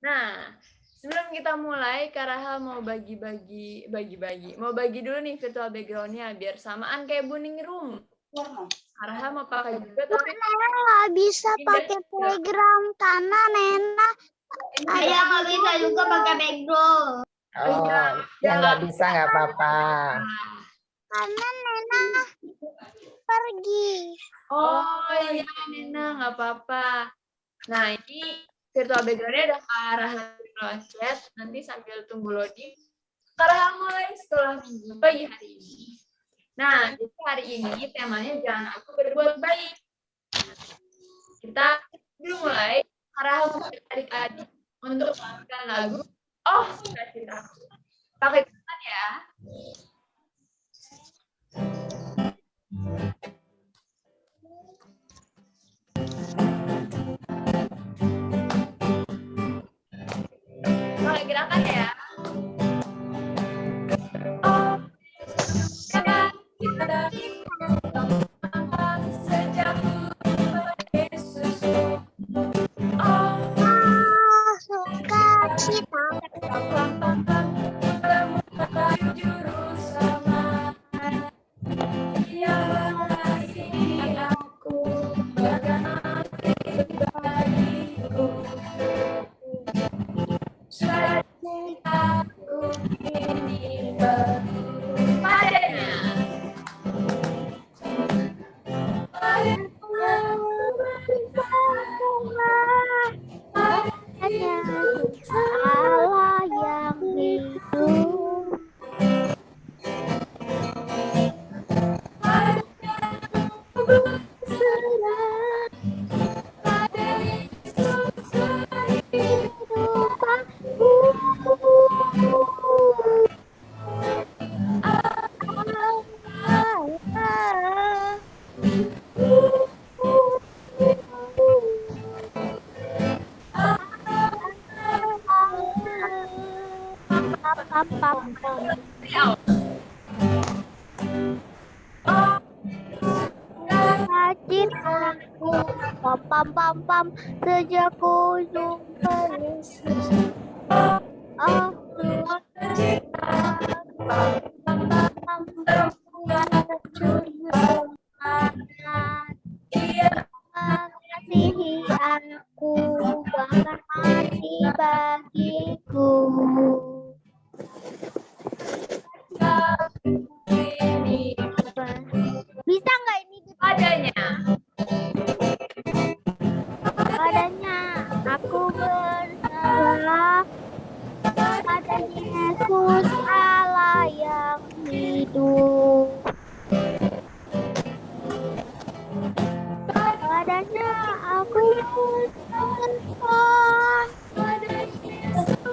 Nah, sebelum kita mulai, Kak Rahel mau bagi-bagi, mau bagi dulu nih virtual background-nya biar samaan kayak Boning Room. Kak Rahel mau pakai juga tapi nggak bisa pakai background karena Nena Saya nggak bisa juga pakai background. Oh, yang nggak bisa nggak apa-apa. karena Nena pergi. Oh iya, Nena, nggak apa-apa. Nah, ini virtual background-nya ada Kak Rahel virtual chat. Nanti sambil tunggu loading, Kak Rahel mulai setelah minggu pagi hari ini. Nah, jadi hari ini temanya jangan aku berbuat baik. Kita belum mulai, Kak Rahel adik-adik untuk menyanyikan lagu Oh Cita-Citaku. Pakai tangan ya. Pakai gerakan ya. Oh, Sukacita. Allah yang hidup. Citaku, pam pam pam pam, sejak ujung Yesus. Oh, mengasihi aku, bahkan mati bagiku. Bisa nggak ini Adanya. adanya? Aku berserah pada Yesus Allah yang hidup. Padanya aku berserah pada Yesus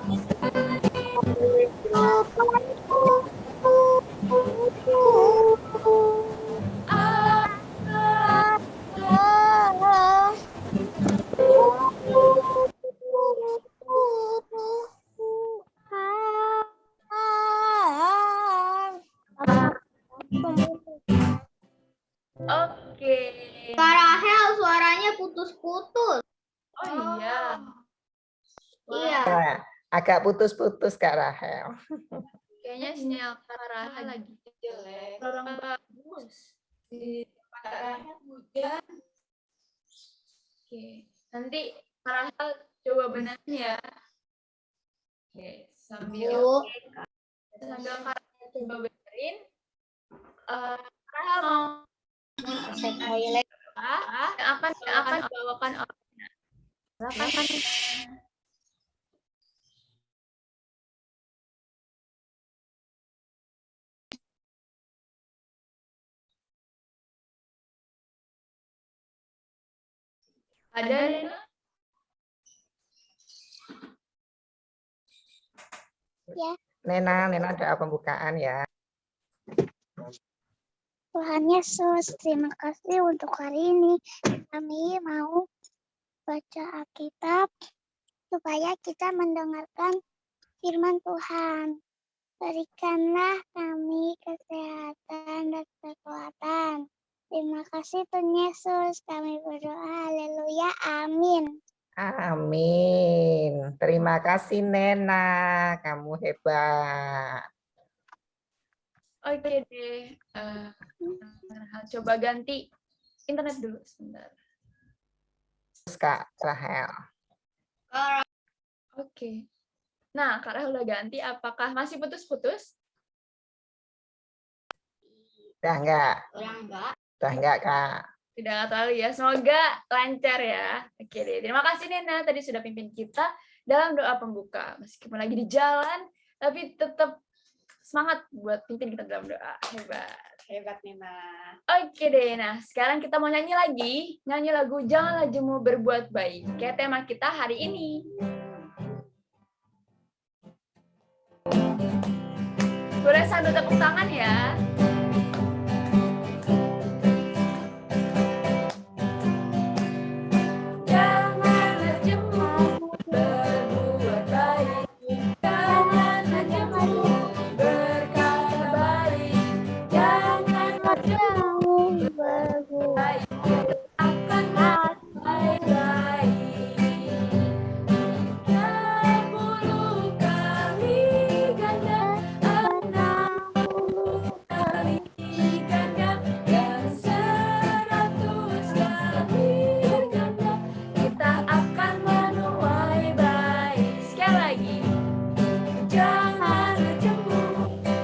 Oke. Kak Rahel suaranya putus-putus. Oh iya. Iya. Ya, agak putus-putus Kak Rahel. Kayaknya sinyal Kak Rahel lagi jelek. Orang bagus. Di tempat Kak Rahel hujan. Oke. Nanti Kak Rahel coba benerin ya. Oke. Sambil Kak Rahel coba benerin. Kak Rahel mau Toilet. yang akan dibawakan oleh silakan. Ada Nena? Ya. Nena doa pembukaan ya. Tuhan Yesus, terima kasih untuk hari ini. Kami mau baca Alkitab supaya kita mendengarkan firman Tuhan. Berikanlah kami kesehatan dan kekuatan. Terima kasih Tuhan Yesus. Kami berdoa. Haleluya. Amin. Amin. Terima kasih Nena, kamu hebat. Oke deh. Coba ganti internet dulu sebentar. Terus Kak Rahel. Oke. Nah, Kak udah ganti, apakah masih putus-putus? Udah enggak? enggak. Udah enggak Kak? Tidak terlalu ya, semoga lancar ya. Oke deh, terima kasih Nena tadi sudah pimpin kita dalam doa pembuka. Meskipun lagi di jalan, tapi tetap semangat buat pimpin kita dalam doa. Hebat Nina. Oke deh, nah sekarang kita mau nyanyi lagi. Nyanyi lagu Janganlah Jemu Berbuat Baik. Kayak tema kita hari ini. Boleh sambil tepuk tangan ya. Janganlah jemu berbuat baik. Janganlah jemu berkata baik. Janganlah jemu berbuat baik. Akan baik-baik. 30 kali ganda, 60 kali ganda, dan 100 kali ganda. Kita akan menuai baik. Sekali lagi. Janganlah jemu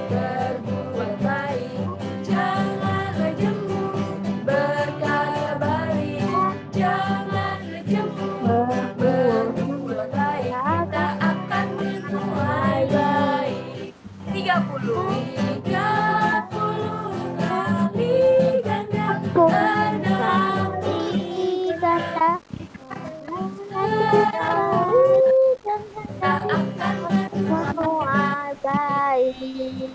berbuat baik. Janganlah jemu berkata baik. Janganlah jemu berbuat baik. Kita akan menuai baik. 30 kali ganda, 60 Ganda. kita akan Menuai baik.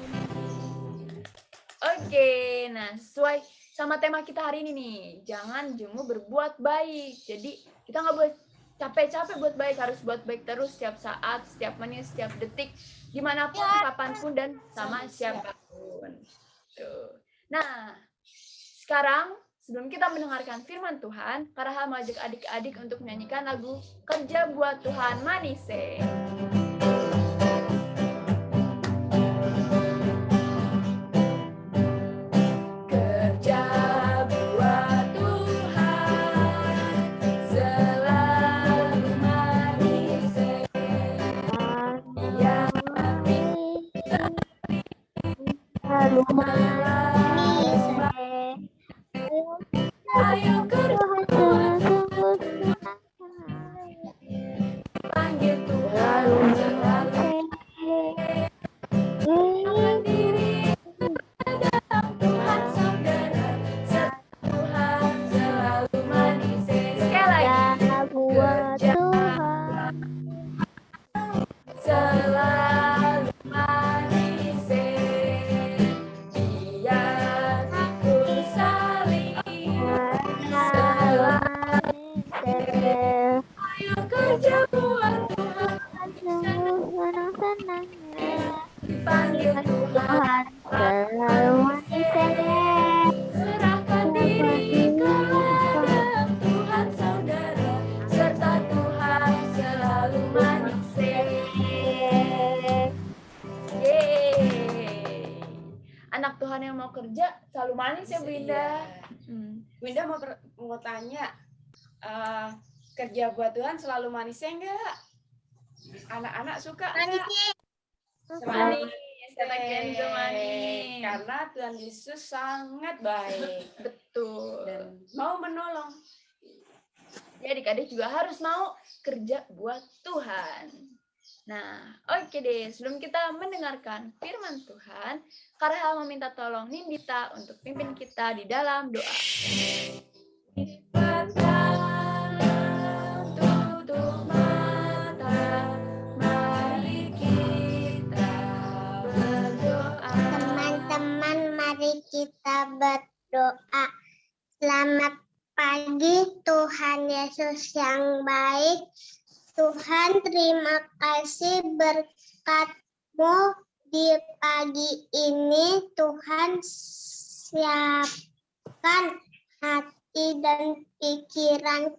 Oke, nah sesuai sama tema kita hari ini nih, jangan jemu berbuat baik. Jadi kita nggak boleh capek-capek buat baik, harus buat baik terus setiap saat, setiap menit, setiap detik, dimanapun, kapanpun, dan sama siapapun. Tuh. Nah, sekarang sebelum kita mendengarkan firman Tuhan, Karaha mengajak adik-adik untuk menyanyikan lagu Kerja Buat Tuhan Manise. Kerja buat Tuhan selalu manise. Yang Lalu ayo kerja panggil Tuhan selalu mandiri dalam Tuhan saudara, Tuhan selalu manise. Sekali lagi. buat Tuhan. Selalu manise, biar aku saling ayo kerja buat Tuhan, Senang-senang dipanggil Tuhan, selalu manise. serahkan diri kepada Tuhan saudara, serta Tuhan selalu manise. Yeay. Anak Tuhan yang mau kerja selalu manis ya Bu Indah. Bu Indah mau tanya, kerja buat Tuhan selalu manisnya enggak? Anak-anak suka enggak? Manis, kata Kenzo manis. Karena Tuhan Yesus sangat baik Betul. dan mau menolong. Jadi adik-adik juga harus mau kerja buat Tuhan. Nah, oke deh. Sebelum kita mendengarkan firman Tuhan, Karhel meminta tolong Nindita untuk pimpin kita di dalam doa. Tutup mata, mari kita berdoa. Teman-teman, mari kita berdoa. Selamat pagi, Tuhan Yesus yang baik. Tuhan, terima kasih berkat-Mu di pagi ini. Tuhan, siapkan hati dan pikiran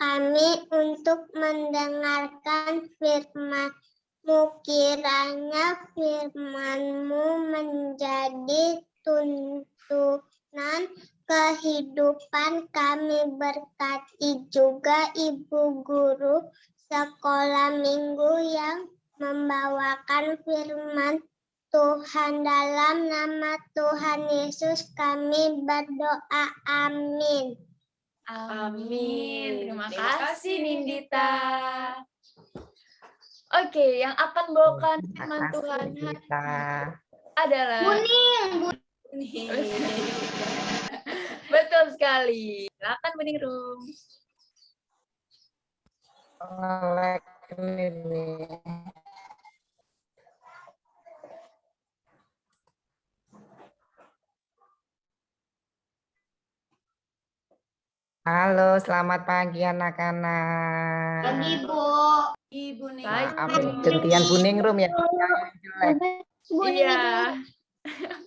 kami untuk mendengarkan firman-Mu. Kiranya firman-Mu menjadi tuntunan kehidupan kami. Berkati juga ibu guru sekolah minggu yang membawakan firman Tuhan. Dalam nama Tuhan Yesus kami berdoa. Amin. Amin. Terima kasih Nindita. Oke, yang akan bawakan firman Terima Tuhan kasih, Dita. adalah betul sekali. Silakan Bening Room. Oleh ini. Halo, selamat pagi anak-anak. Ibu nih. Maaf, gantian Buning Room ya. Iya.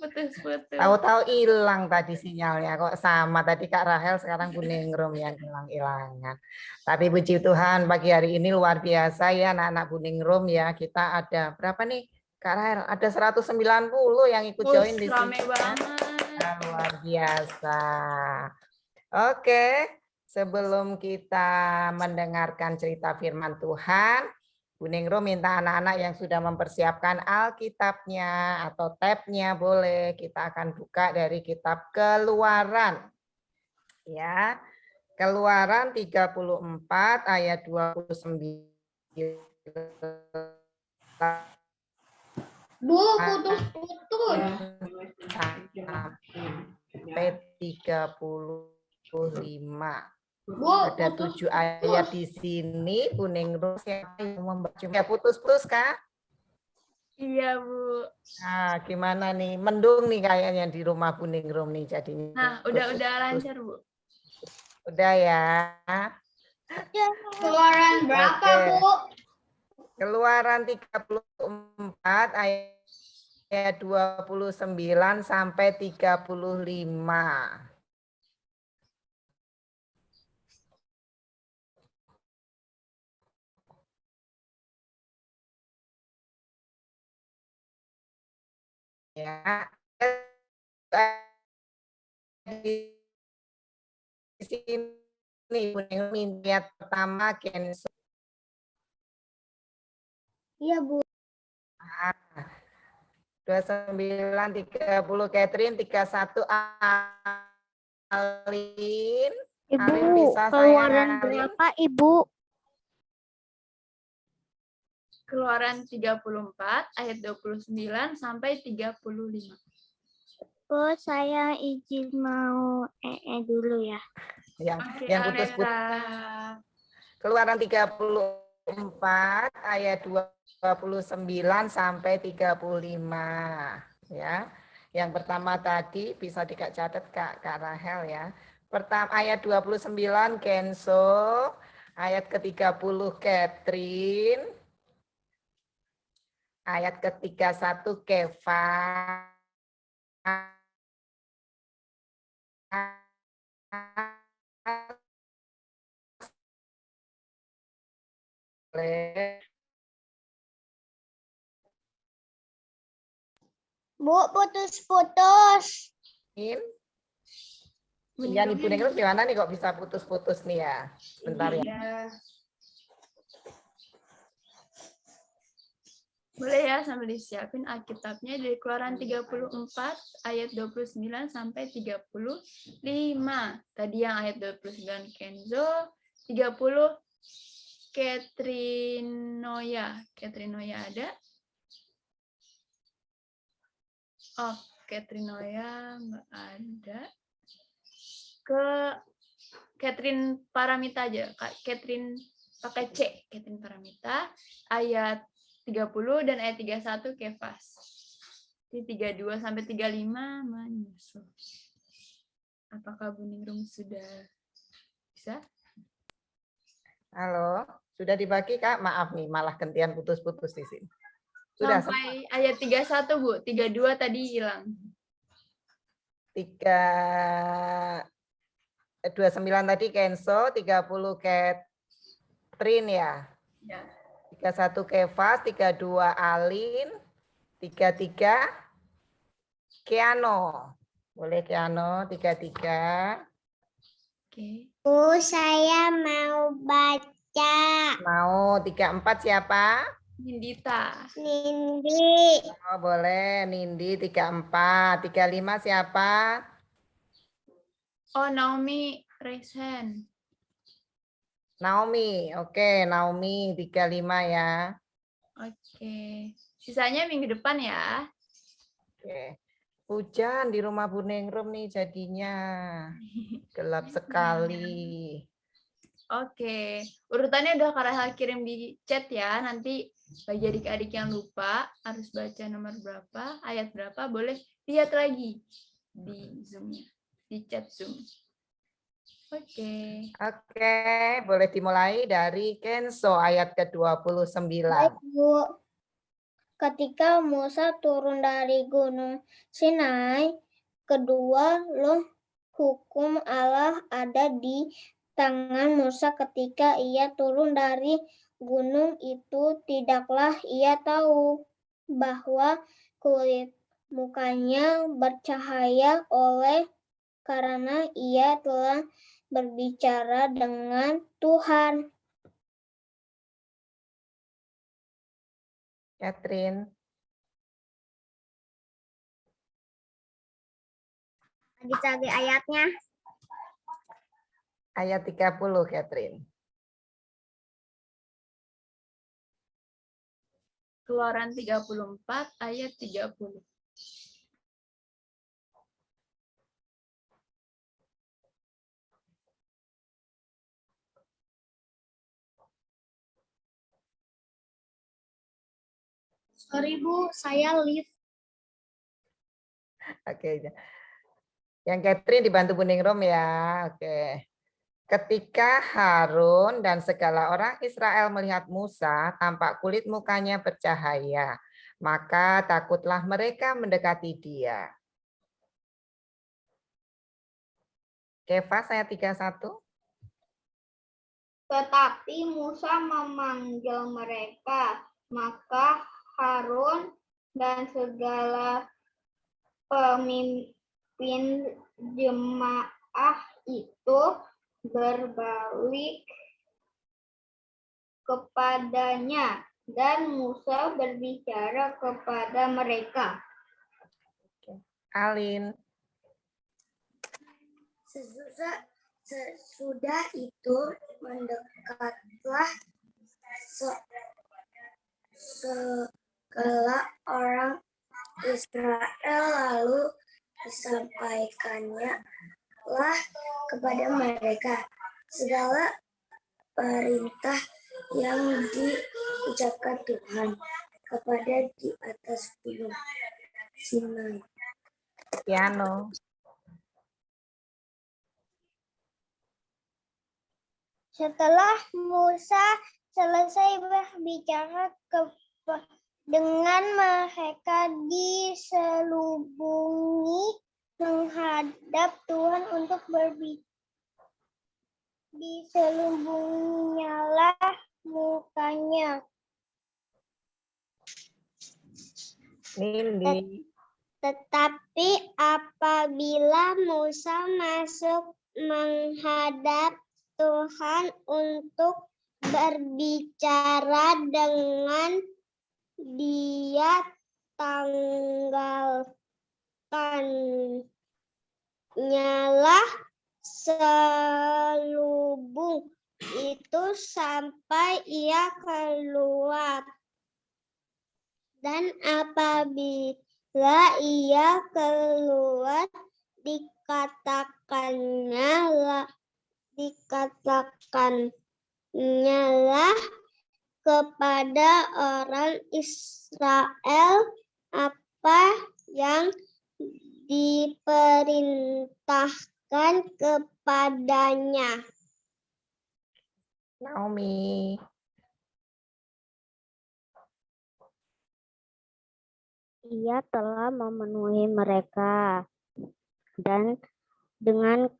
Putus-putus. Tahu-tahu hilang tadi sinyalnya, kok sama tadi Kak Rahel, sekarang Buning Room yang hilang-hilangan. Tapi puji Tuhan pagi hari ini luar biasa ya anak-anak Buning Room ya. Kita ada berapa nih Kak Rahel? Ada 190 yang ikut join di Rame sini. banget. Nah, luar biasa. Oke, sebelum kita mendengarkan cerita firman Tuhan, Buning Room minta anak-anak yang sudah mempersiapkan Alkitabnya atau tabnya boleh. Kita akan buka dari kitab Keluaran. Ya. Keluaran 34 ayat 29. Bu, putus-putus. Sampai 35. Bu, Ada 7 ayat di sini. Buning Room siapa yang membaca? Ya, putus-putus Kak. Iya, Bu. Nah, gimana nih? Mendung nih kayaknya di rumah Buning Room nih jadinya. Nah, udah lancar, Bu. Udah ya. Keluaran berapa, Oke. Bu? Keluaran 34 ayat 29 sampai 35. Ya. Di sini ayat pertama Kenzo. Iya, Bu. 29 30 Catherine, 31 Alin. Alin Ibu, bisa keluaran sayang Alin. berapa, Ibu? Keluaran 34 ayat 29 sampai 35. Bu, saya izin mau dulu ya. Oke, Yang putus-putus. Aleta. Keluaran 34 ayat 29 sampai 35 ya. Yang pertama tadi bisa dicatat Kak Rahel ya. Pertama ayat 29 Kenzo, ayat ke-30 Catherine, ayat ke-31 Keva, Bu, putus-putus. Iya nih Buning Room gimana nih kok bisa putus-putus nih ya? Bentar ya. Boleh ya sambil disiapin Alkitabnya dari Keluaran 34 ayat 29 sampai 35. Tadi yang ayat 29 Kenzo, 30 Catherine Noya. Catherine Noya ada? Oh, Catherine Noya nggak ada. Ke Catherine Paramita aja. Catherine pakai C. Catherine Paramita. Ayat 30 dan ayat 31 Kefas. Di 32 sampai 35 menyusul. Apakah Buning Room sudah bisa? Halo, sudah dibagi Kak? Maaf nih, malah gantian putus-putus di sini. Sudah Sampai ayat 31, Bu. 32 tadi hilang. 3 29 tadi Kenzo, 30 Catherine ya. Ya. 31 Kevas, 32 Alin, 33 Keano. Boleh Keano, 33. Oke. Bu, saya mau baca. Mau 34 siapa? Nindita. Nindi. Oh, boleh Nindi 34. 35 siapa? Oh, Naomi raise hand. Naomi. Oke, Naomi 35 ya. Oke. Sisanya minggu depan ya. Oke. Hujan di rumah Bu Ningrum nih jadinya. Gelap sekali. Oke. Urutannya udah Kak Rahel kirim di chat ya. Nanti bagi adik-adik yang lupa harus baca nomor berapa, ayat berapa, boleh lihat lagi di Zoom-nya, di chat Zoom. Oke. Oke, boleh dimulai dari Kenzo ayat ke-29. Baik, Bu. Ketika Musa turun dari Gunung Sinai, kedua loh hukum Allah ada di tangan Musa ketika ia turun dari gunung itu. Tidaklah ia tahu bahwa kulit mukanya bercahaya oleh karena ia telah berbicara dengan Tuhan. Catherine, Lagi ayatnya. ayat 30, Catherine. Keluaran 34 ayat 30. Sorry Bu, saya live. Oke. Yang Catherine dibantu Bu Ningrum ya. Oke. Ketika Harun dan segala orang Israel melihat Musa, tampak kulit mukanya bercahaya. Maka takutlah mereka mendekati dia. Kefas ayat 31. Tetapi Musa memanggil mereka, maka Harun dan segala pemimpin jemaah itu berbalik kepadanya, dan Musa berbicara kepada mereka. Alin. Sesudah itu mendekatlah segala orang Israel, lalu disampaikannya lah kepada mereka segala perintah yang diucapkan Tuhan kepada di atas gunung Sinai. Piano. Setelah Musa selesai berbicara dengan mereka, diselubungi menghadap Tuhan untuk berbicara. Diselubungilah mukanya. Nindi. Tetapi apabila Musa masuk menghadap Tuhan untuk berbicara dengan dia, tanggalkanlah selubung itu sampai ia keluar. Dan apabila ia keluar, dikatakannya kepada orang Israel apa yang diperintahkan kepadanya. Naomi. Ia telah memenuhi mereka dan dengan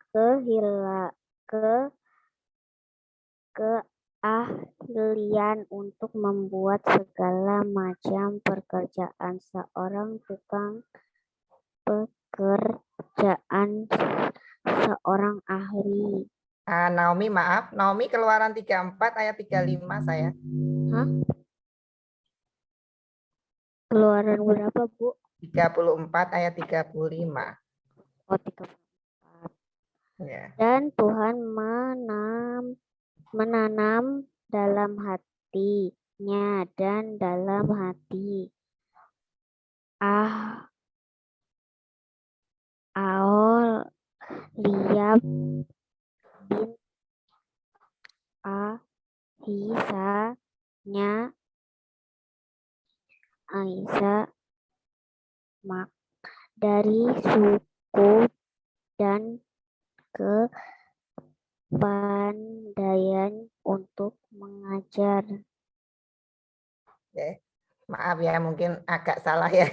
keahlian untuk membuat segala macam pekerjaan seorang tukang pekerjaan seorang ahli. Naomi, maaf. Naomi Keluaran 34 ayat 35 saya. Hah? Keluaran berapa, Bu? 34 ayat 35. Oh, 34. Ya. Dan Tuhan menanam dalam hatinya dan dalam hati Aholiab bin Aisyah dari suku dan kepandaian untuk mengajar. Oke. Maaf ya, mungkin agak salah ya.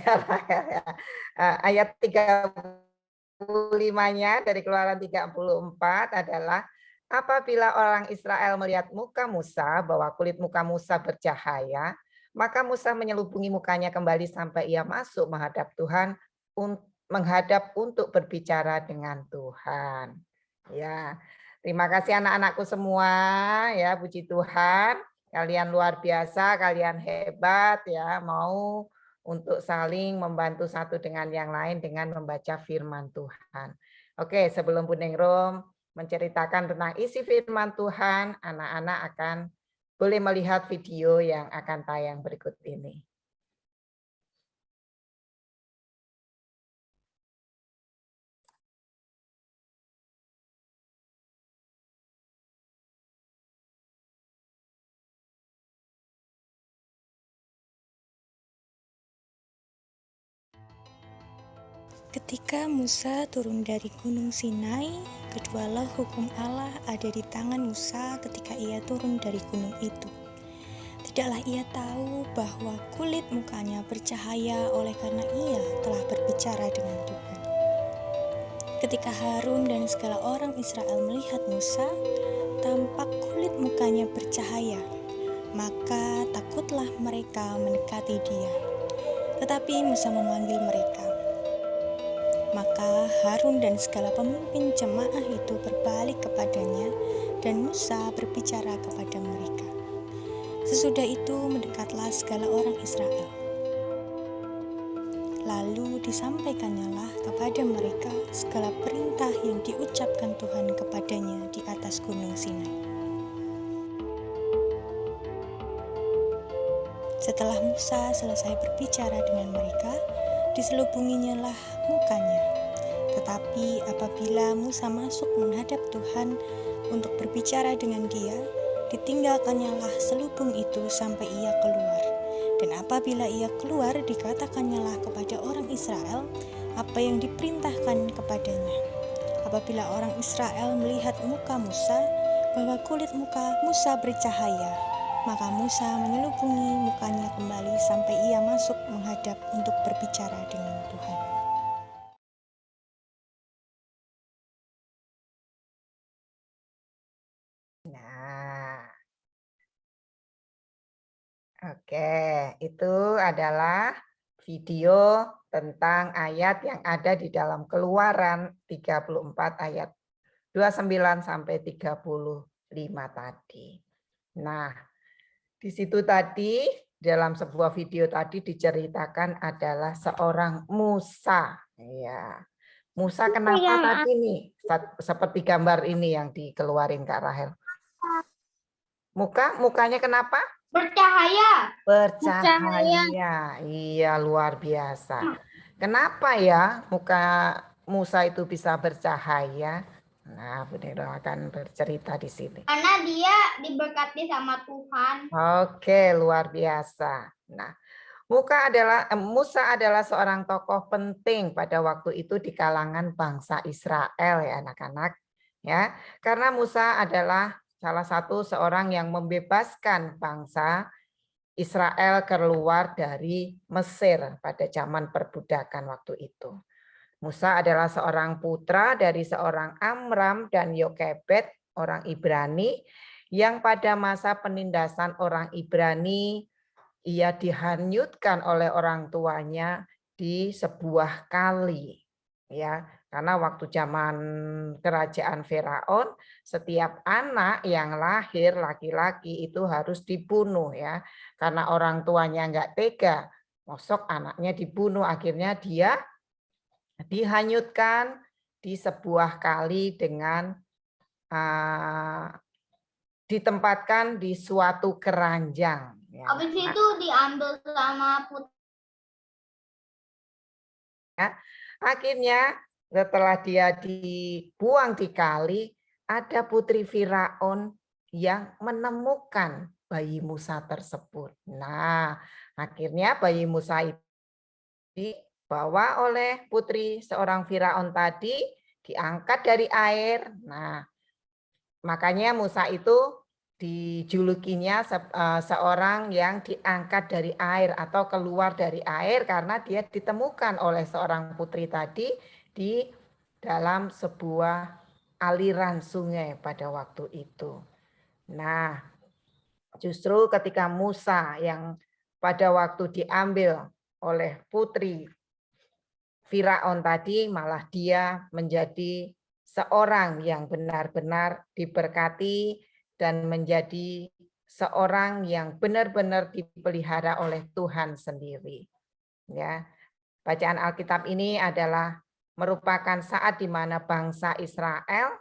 Ayat 35-nya dari Keluaran 34 adalah apabila orang Israel melihat muka Musa, bahwa kulit muka Musa bercahaya, maka Musa menyelubungi mukanya kembali sampai ia masuk menghadap Tuhan, menghadap untuk berbicara dengan Tuhan. Ya, terima kasih anak-anakku semua ya, puji Tuhan. Kalian luar biasa, kalian hebat ya, mau untuk saling membantu satu dengan yang lain dengan membaca firman Tuhan. Oke, sebelum Bu Ningrum menceritakan tentang isi firman Tuhan, anak-anak akan boleh melihat video yang akan tayang berikut ini. Ketika Musa turun dari Gunung Sinai, kedualah hukum Allah ada di tangan Musa ketika ia turun dari gunung itu. Tidaklah ia tahu bahwa kulit mukanya bercahaya oleh karena ia telah berbicara dengan Tuhan. Ketika Harun dan segala orang Israel melihat Musa, tampak kulit mukanya bercahaya, maka takutlah mereka mendekati dia. Tetapi Musa memanggil mereka. Maka Harun dan segala pemimpin jemaah itu berbalik kepadanya, dan Musa berbicara kepada mereka. Sesudah itu mendekatlah segala orang Israel. Lalu disampaikannyalah kepada mereka segala perintah yang diucapkan Tuhan kepadanya di atas gunung Sinai. Setelah Musa selesai berbicara dengan mereka, diselubunginyalah mukanya. Tetapi apabila Musa masuk menghadap Tuhan untuk berbicara dengan dia, ditinggalkannyalah selubung itu sampai ia keluar. Dan apabila ia keluar, dikatakannya kepada orang Israel apa yang diperintahkan kepadanya. Apabila orang Israel melihat muka Musa, bahwa kulit muka Musa bercahaya, maka Musa menyelubungi mukanya kembali sampai ia masuk menghadap untuk berbicara dengan Tuhan. Nah, oke, itu adalah video tentang ayat yang ada di dalam Keluaran 34 ayat 29 sampai 35 tadi. Nah, di situ tadi dalam sebuah video tadi diceritakan adalah seorang Musa. Ya. Musa kenapa tadi nih? Seperti gambar ini yang dikeluarin Kak Rahel. Mukanya kenapa? Bercahaya. Bercahaya. Iya, luar biasa. Kenapa ya muka Musa itu bisa bercahaya? Nah, Bu Nero akan bercerita di sini. Karena dia diberkati sama Tuhan. Oke, luar biasa. Nah, Musa adalah seorang tokoh penting pada waktu itu di kalangan bangsa Israel ya anak-anak. Ya, karena Musa adalah salah satu seorang yang membebaskan bangsa Israel keluar dari Mesir pada zaman perbudakan waktu itu. Musa adalah seorang putra dari seorang Amram dan Yokebed orang Ibrani, yang pada masa penindasan orang Ibrani ia dihanyutkan oleh orang tuanya di sebuah kali, ya. Karena waktu zaman kerajaan Firaun, setiap anak yang lahir laki-laki itu harus dibunuh, ya. Karena orang tuanya enggak tega, mosok anaknya dibunuh, akhirnya dia dihanyutkan di sebuah kali dengan ditempatkan di suatu keranjang. Ya. Habis itu diambil sama putri. Akhirnya setelah dia dibuang di kali, ada putri Firaun yang menemukan bayi Musa tersebut. Nah, akhirnya bayi Musa itu dibawa oleh putri seorang Firaun tadi, diangkat dari air. Nah, makanya Musa itu dijulukinya seorang yang diangkat dari air atau keluar dari air karena dia ditemukan oleh seorang putri tadi di dalam sebuah aliran sungai pada waktu itu. Nah, justru ketika Musa yang pada waktu diambil oleh putri Firaun tadi, malah dia menjadi seorang yang benar-benar diberkati dan menjadi seorang yang benar-benar dipelihara oleh Tuhan sendiri. Ya, bacaan Alkitab ini adalah merupakan saat di mana bangsa Israel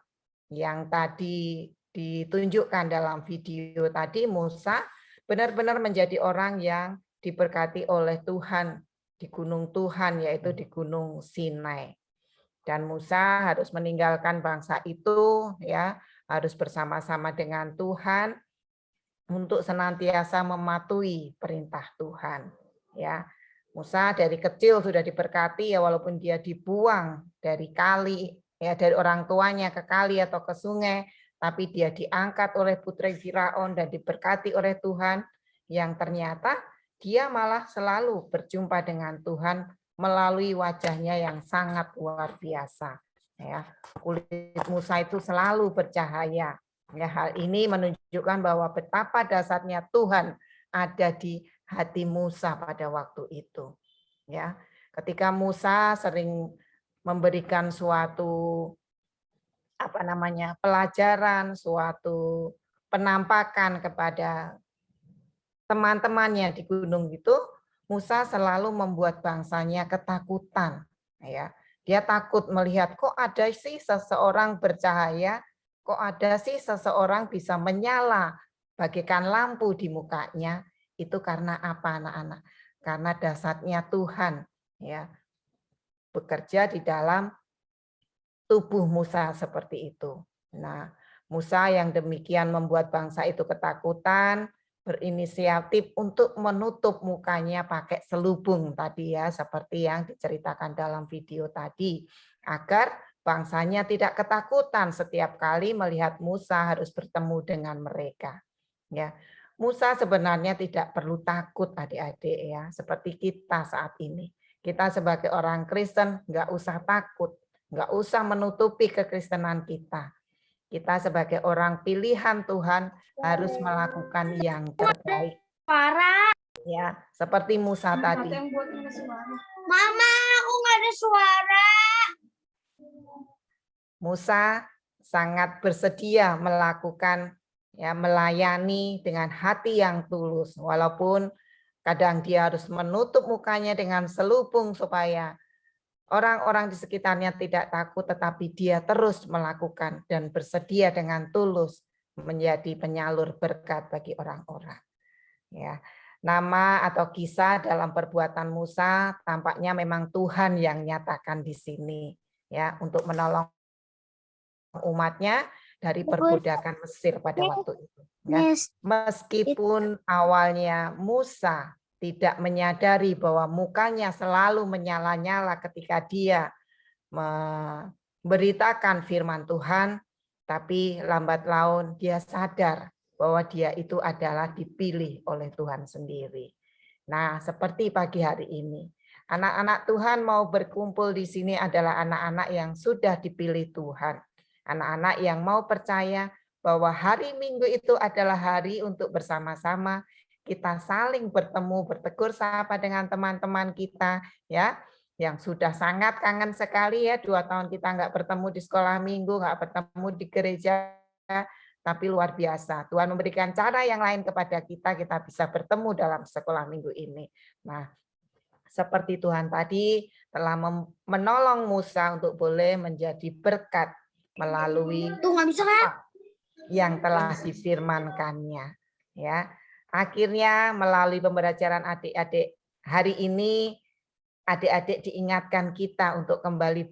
yang tadi ditunjukkan dalam video tadi, Musa benar-benar menjadi orang yang diberkati oleh Tuhan di gunung Tuhan, yaitu di Gunung Sinai. Dan Musa harus meninggalkan bangsa itu, ya, harus bersama-sama dengan Tuhan untuk senantiasa mematuhi perintah Tuhan. Ya, Musa dari kecil sudah diberkati, ya, walaupun dia dibuang dari kali, ya, dari orang tuanya ke kali atau ke sungai, tapi dia diangkat oleh putri Firaun dan diberkati oleh Tuhan, yang ternyata dia malah selalu berjumpa dengan Tuhan melalui wajahnya yang sangat luar biasa. Ya, kulit Musa itu selalu bercahaya. Ya, hal ini menunjukkan bahwa betapa dahsyatnya Tuhan ada di hati Musa pada waktu itu. Ya, ketika Musa sering memberikan suatu pelajaran, suatu penampakan kepada teman-temannya di gunung itu, Musa selalu membuat bangsanya ketakutan. Ya, dia takut melihat kok ada sih seseorang bercahaya, kok ada sih seseorang bisa menyala bagaikan lampu di mukanya. Itu karena apa, anak-anak? Karena dahsyatnya Tuhan, ya, bekerja di dalam tubuh Musa seperti itu. Nah, Musa yang demikian membuat bangsa itu ketakutan, berinisiatif untuk menutup mukanya pakai selubung tadi, ya, seperti yang diceritakan dalam video tadi, agar bangsanya tidak ketakutan setiap kali melihat Musa harus bertemu dengan mereka. Ya, Musa sebenarnya tidak perlu takut, adik-adik, ya, seperti kita saat ini. Kita sebagai orang Kristen nggak usah takut, nggak usah menutupi kekristenan kita. Kita sebagai orang pilihan Tuhan harus melakukan yang terbaik. Ya, seperti Musa tadi. Mama, aku nggak ada suara. Musa sangat bersedia melakukan, ya, melayani dengan hati yang tulus, walaupun kadang dia harus menutup mukanya dengan selubung supaya orang-orang di sekitarnya tidak takut, tetapi dia terus melakukan dan bersedia dengan tulus menjadi penyalur berkat bagi orang-orang. Ya, nama atau kisah dalam perbuatan Musa tampaknya memang Tuhan yang nyatakan di sini, ya, untuk menolong umatnya dari perbudakan Mesir pada waktu itu. Ya. Meskipun awalnya Musa tidak menyadari bahwa mukanya selalu menyala-nyala ketika dia memberitakan firman Tuhan, tapi lambat laun dia sadar bahwa dia itu adalah dipilih oleh Tuhan sendiri. Nah, seperti pagi hari ini, anak-anak Tuhan mau berkumpul di sini adalah anak-anak yang sudah dipilih Tuhan. Anak-anak yang mau percaya bahwa hari Minggu itu adalah hari untuk bersama-sama kita saling bertemu, bertegur sapa dengan teman-teman kita, ya, yang sudah sangat kangen sekali ya, 2 tahun kita nggak bertemu di sekolah minggu, nggak bertemu di gereja, tapi luar biasa. Tuhan memberikan cara yang lain kepada kita bisa bertemu dalam sekolah minggu ini. Nah, seperti Tuhan tadi telah menolong Musa untuk boleh menjadi berkat melalui apa yang telah difirmankannya. Ya, akhirnya melalui pembelajaran adik-adik hari ini, adik-adik diingatkan kita untuk kembali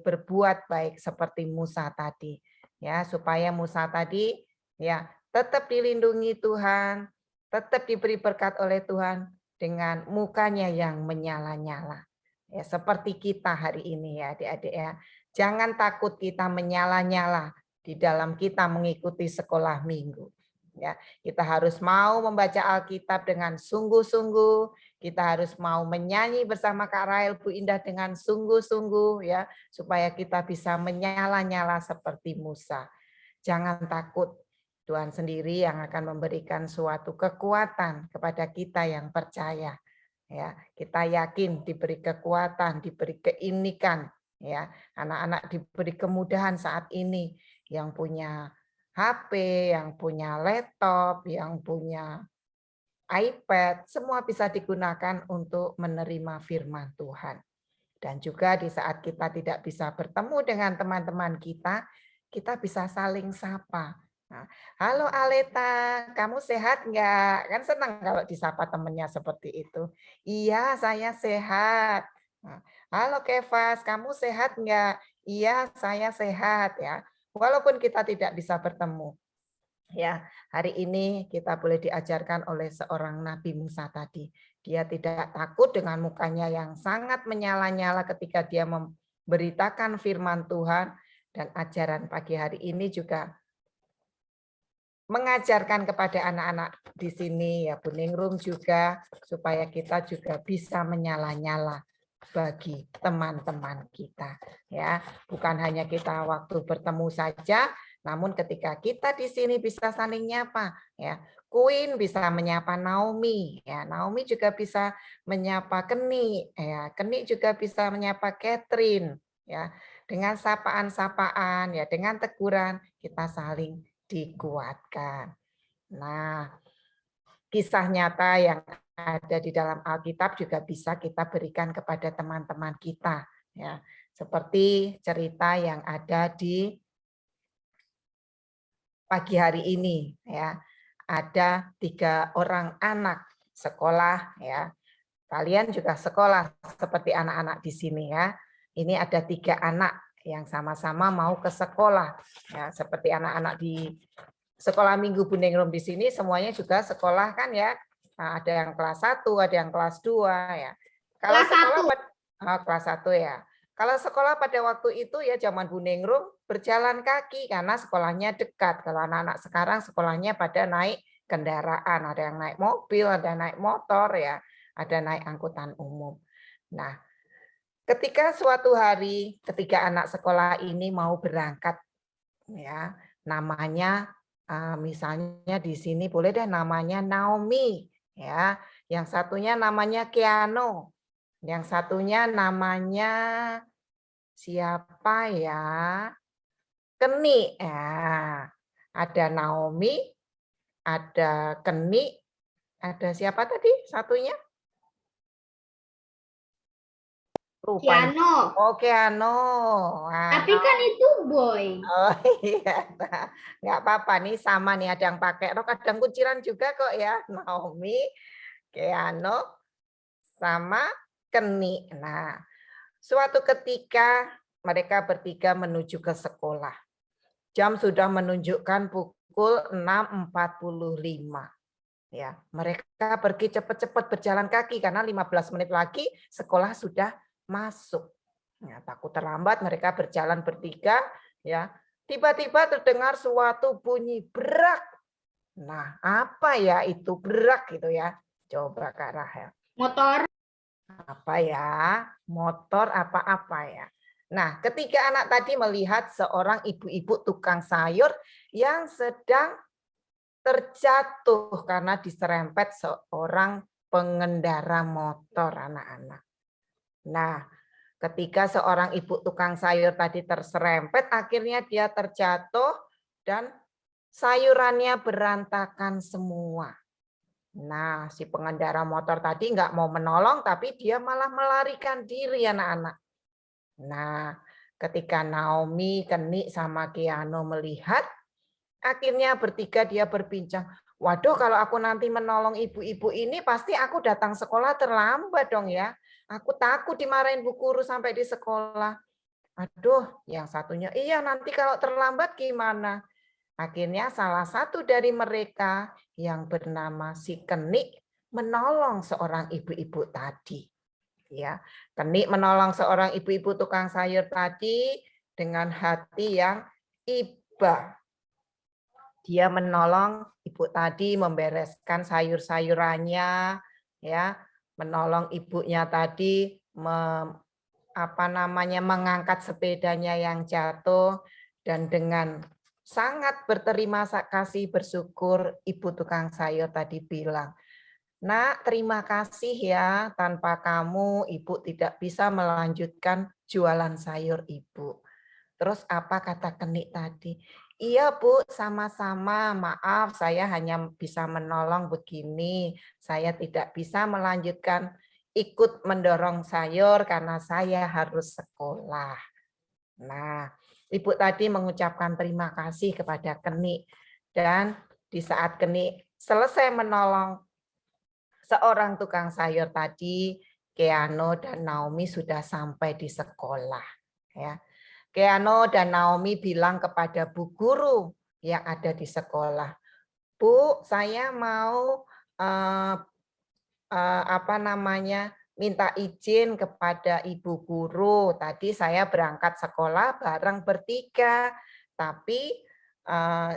berbuat baik seperti Musa tadi. Ya, supaya Musa tadi ya tetap dilindungi Tuhan, tetap diberi berkat oleh Tuhan dengan mukanya yang menyala-nyala. Ya, seperti kita hari ini ya adik-adik ya. Jangan takut kita menyala-nyala di dalam kita mengikuti sekolah minggu. Ya, kita harus mau membaca Alkitab dengan sungguh-sungguh, kita harus mau menyanyi bersama Kak Rahel Bu Indah dengan sungguh-sungguh ya, supaya kita bisa menyala-nyala seperti Musa. Jangan takut. Tuhan sendiri yang akan memberikan suatu kekuatan kepada kita yang percaya. Ya, kita yakin diberi kekuatan, diberi keinikan, ya. Anak-anak diberi kemudahan saat ini, yang punya HP, yang punya laptop, yang punya iPad, semua bisa digunakan untuk menerima firman Tuhan. Dan juga di saat kita tidak bisa bertemu dengan teman-teman kita bisa saling sapa. Nah, halo Aleta, kamu sehat enggak? Kan senang kalau disapa temannya seperti itu. Iya, saya sehat. Nah, halo Kevas, kamu sehat enggak? Iya, saya sehat ya. Walaupun kita tidak bisa bertemu. Ya, hari ini kita boleh diajarkan oleh seorang Nabi Musa tadi. Dia tidak takut dengan mukanya yang sangat menyala-nyala ketika dia memberitakan firman Tuhan, dan ajaran pagi hari ini juga mengajarkan kepada anak-anak di sini ya Bu Ningrum juga, supaya kita juga bisa menyala-nyala bagi teman-teman kita ya. Bukan hanya kita waktu bertemu saja, namun ketika kita di sini bisa saling nyapa ya. Queen bisa menyapa Naomi ya, Naomi juga bisa menyapa Keni ya, Keni juga bisa menyapa Catherine ya. Dengan sapaan-sapaan ya, dengan teguran kita saling dikuatkan. Nah, kisah nyata yang ada di dalam Alkitab juga bisa kita berikan kepada teman-teman kita ya. Seperti cerita yang ada di pagi hari ini ya. Ada 3 orang anak sekolah ya. Kalian juga sekolah seperti anak-anak di sini ya. Ini ada 3 anak yang sama-sama mau ke sekolah ya, seperti anak-anak di sekolah minggu Bu Ningrum di sini semuanya juga sekolah kan ya. Nah, ada yang kelas 1, ada yang kelas 2 ya. Kalau kelas sekolah 1. Kelas 1 ya. Kalau sekolah pada waktu itu ya zaman Bu Ningrum berjalan kaki karena sekolahnya dekat. Kalau anak-anak sekarang sekolahnya pada naik kendaraan, ada yang naik mobil, ada yang naik motor ya, ada naik angkutan umum. Nah, ketika suatu hari ketiga anak sekolah ini mau berangkat ya, namanya misalnya di sini boleh deh namanya Naomi ya, yang satunya namanya Keano, yang satunya namanya siapa ya? Keni ya. Ada Naomi, ada Keni, ada siapa tadi satunya? Lupa. Piano. Oh, Keano. Nah, Tapi kan itu boy. oh iya, nggak apa-apa nih sama nih ada yang pakai rok, ada yang kunciran juga kok ya. Naomi, Keano, sama Keni. Nah, suatu ketika mereka bertiga menuju ke sekolah. Jam sudah menunjukkan pukul 6.45. Ya, mereka pergi cepat-cepat berjalan kaki karena 15 menit lagi sekolah sudah masuk. Ya, takut terlambat mereka berjalan bertiga ya. Tiba-tiba terdengar suatu bunyi berak. Nah, apa ya itu berak gitu ya? Coba Kak Rahel. Motor. Apa ya? Motor apa-apa ya? Nah, ketika anak tadi melihat seorang ibu-ibu tukang sayur yang sedang terjatuh karena diserempet seorang pengendara motor, anak-anak. Nah, ketika seorang ibu tukang sayur tadi terserempet, akhirnya dia terjatuh dan sayurannya berantakan semua. Nah, si pengendara motor tadi nggak mau menolong, tapi dia malah melarikan diri, anak-anak. Nah, ketika Naomi, Kenik, sama Keano melihat, akhirnya bertiga dia berbincang, waduh kalau aku nanti menolong ibu-ibu ini pasti aku datang sekolah terlambat dong ya. Aku takut dimarahin Bu Guru sampai di sekolah. Aduh, yang satunya, iya nanti kalau terlambat gimana? Akhirnya salah satu dari mereka yang bernama si Kenik menolong seorang ibu-ibu tadi. Ya, Kenik menolong seorang ibu-ibu tukang sayur tadi dengan hati yang iba. Dia menolong ibu tadi membereskan sayur-sayurannya, ya, menolong ibunya tadi mengangkat sepedanya yang jatuh, dan dengan sangat berterima kasih bersyukur ibu tukang sayur tadi bilang, "Nak, terima kasih ya, tanpa kamu ibu tidak bisa melanjutkan jualan sayur ibu." Terus apa kata Kenik tadi? Iya Bu, sama-sama. Maaf, saya hanya bisa menolong begini. Saya tidak bisa melanjutkan ikut mendorong sayur karena saya harus sekolah. Nah, Ibu tadi mengucapkan terima kasih kepada Kenik. Dan di saat Kenik selesai menolong seorang tukang sayur tadi, Keano dan Naomi sudah sampai di sekolah. Ya. Keano dan Naomi bilang kepada Bu Guru yang ada di sekolah, Bu, saya mau minta izin kepada Ibu Guru. Tadi saya berangkat sekolah bareng bertiga, tapi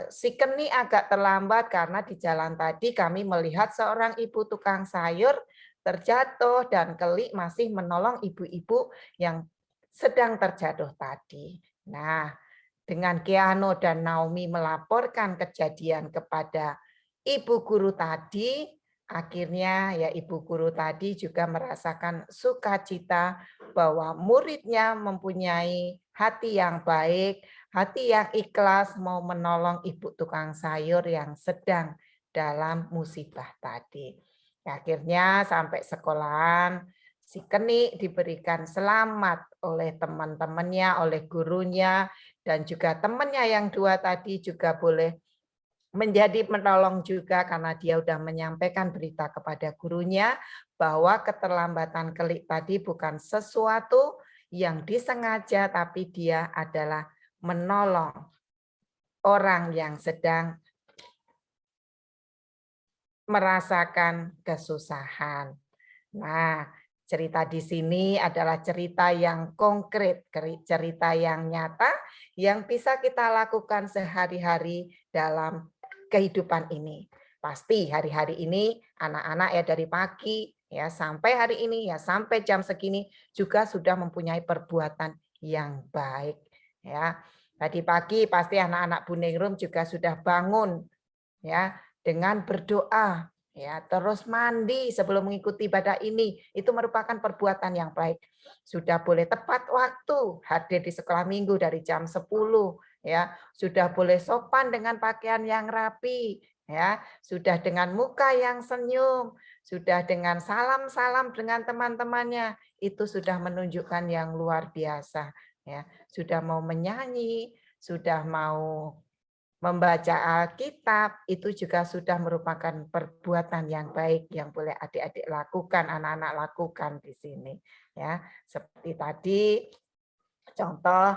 si Keni agak terlambat karena di jalan tadi kami melihat seorang ibu tukang sayur terjatuh dan Keli masih menolong ibu-ibu yang sedang terjatuh tadi. Nah, dengan Keano dan Naomi melaporkan kejadian kepada Ibu Guru tadi, akhirnya ya Ibu Guru tadi juga merasakan sukacita bahwa muridnya mempunyai hati yang baik, hati yang ikhlas mau menolong ibu tukang sayur yang sedang dalam musibah tadi. Akhirnya sampai sekolahan, si Kenik diberikan selamat oleh teman-temannya, oleh gurunya, dan juga temannya yang dua tadi juga boleh menjadi menolong juga karena dia sudah menyampaikan berita kepada gurunya bahwa keterlambatan Kelik tadi bukan sesuatu yang disengaja, tapi dia adalah menolong orang yang sedang merasakan kesusahan. Nah, cerita di sini adalah cerita yang konkret, cerita yang nyata, yang bisa kita lakukan sehari-hari dalam kehidupan ini. Pasti hari-hari ini anak-anak ya dari pagi ya sampai hari ini ya sampai jam segini juga sudah mempunyai perbuatan yang baik ya. Tadi pagi pasti anak-anak Buningrum juga sudah bangun ya dengan berdoa ya, terus mandi sebelum mengikuti ibadah ini, itu merupakan perbuatan yang baik. Sudah boleh tepat waktu hadir di sekolah minggu dari jam 10 ya, sudah boleh sopan dengan pakaian yang rapi ya, sudah dengan muka yang senyum, sudah dengan salam-salam dengan teman-temannya, itu sudah menunjukkan yang luar biasa ya. Sudah mau menyanyi, sudah mau membaca Alkitab, itu juga sudah merupakan perbuatan yang baik yang boleh adik-adik lakukan, anak-anak lakukan di sini. Ya, seperti tadi contoh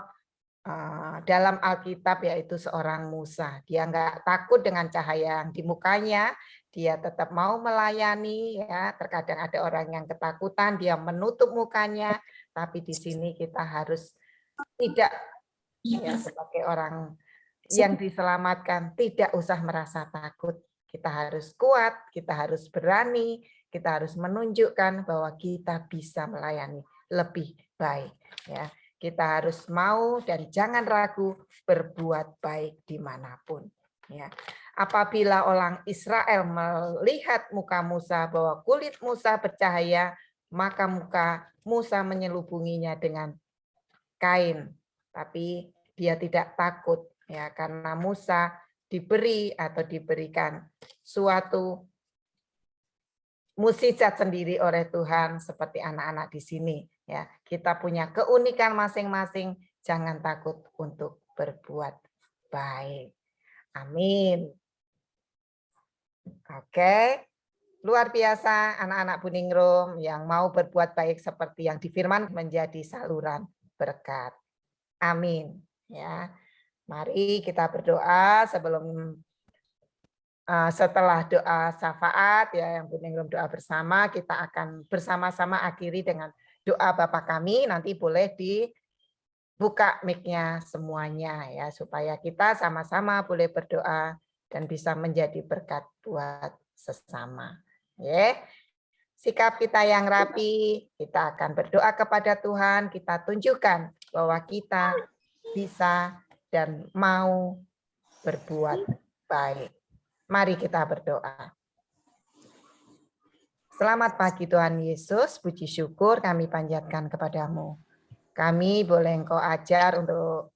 dalam Alkitab yaitu seorang Musa. Dia enggak takut dengan cahaya yang di mukanya, dia tetap mau melayani ya. Terkadang ada orang yang ketakutan, dia menutup mukanya, tapi di sini kita harus tidak ya sebagai orang yang diselamatkan tidak usah merasa takut. Kita harus kuat, kita harus berani, kita harus menunjukkan bahwa kita bisa melayani lebih baik. Ya, Kita harus mau dan jangan ragu berbuat baik dimanapun. Ya. Apabila orang Israel melihat muka Musa bahwa kulit Musa bercahaya, maka muka Musa menyelubunginya dengan kain. Tapi dia tidak takut ya karena Musa diberi atau diberikan suatu mukjizat sendiri oleh Tuhan seperti anak-anak di sini ya. Kita punya keunikan masing-masing, jangan takut untuk berbuat baik. Amin. Oke. Luar biasa anak-anak Buningrum yang mau berbuat baik seperti yang difirman menjadi saluran berkat. Amin. Ya. Mari kita berdoa sebelum setelah doa syafaat ya yang Buningrum doa bersama, kita akan bersama-sama akhiri dengan doa Bapa kami. Nanti boleh dibuka mic-nya semuanya ya supaya kita sama-sama boleh berdoa dan bisa menjadi berkat buat sesama. Ya. Sikap kita yang rapi, kita akan berdoa kepada Tuhan, kita tunjukkan bahwa kita bisa dan mau berbuat baik. Mari kita berdoa. Selamat pagi Tuhan Yesus, puji syukur kami panjatkan kepadamu. Kami boleh Engkau ajar untuk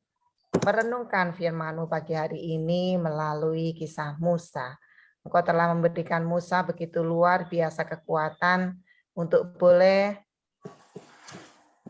merenungkan firman-Mu pagi hari ini melalui kisah Musa. Engkau telah memberikan Musa begitu luar biasa kekuatan untuk boleh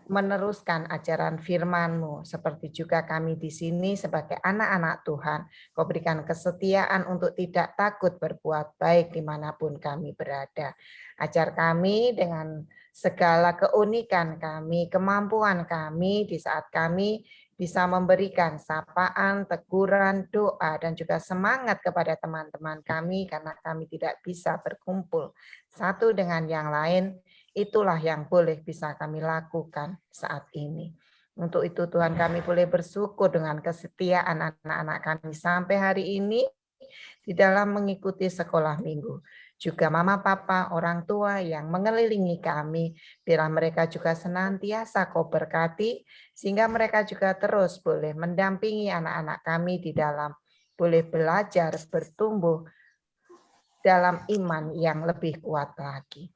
meneruskan ajaran firman-Mu, seperti juga kami di sini sebagai anak-anak Tuhan. Kau berikan kesetiaan untuk tidak takut berbuat baik dimanapun kami berada. Ajar kami dengan segala keunikan kami, kemampuan kami di saat kami bisa memberikan sapaan, teguran, doa, dan juga semangat kepada teman-teman kami karena kami tidak bisa berkumpul satu dengan yang lain. Itulah yang boleh bisa kami lakukan saat ini. Untuk itu Tuhan kami boleh bersyukur dengan kesetiaan anak-anak kami sampai hari ini di dalam mengikuti sekolah minggu. Juga mama papa, orang tua yang mengelilingi kami, biarlah mereka juga senantiasa Kau berkati, sehingga mereka juga terus boleh mendampingi anak-anak kami di dalam boleh belajar, bertumbuh dalam iman yang lebih kuat lagi.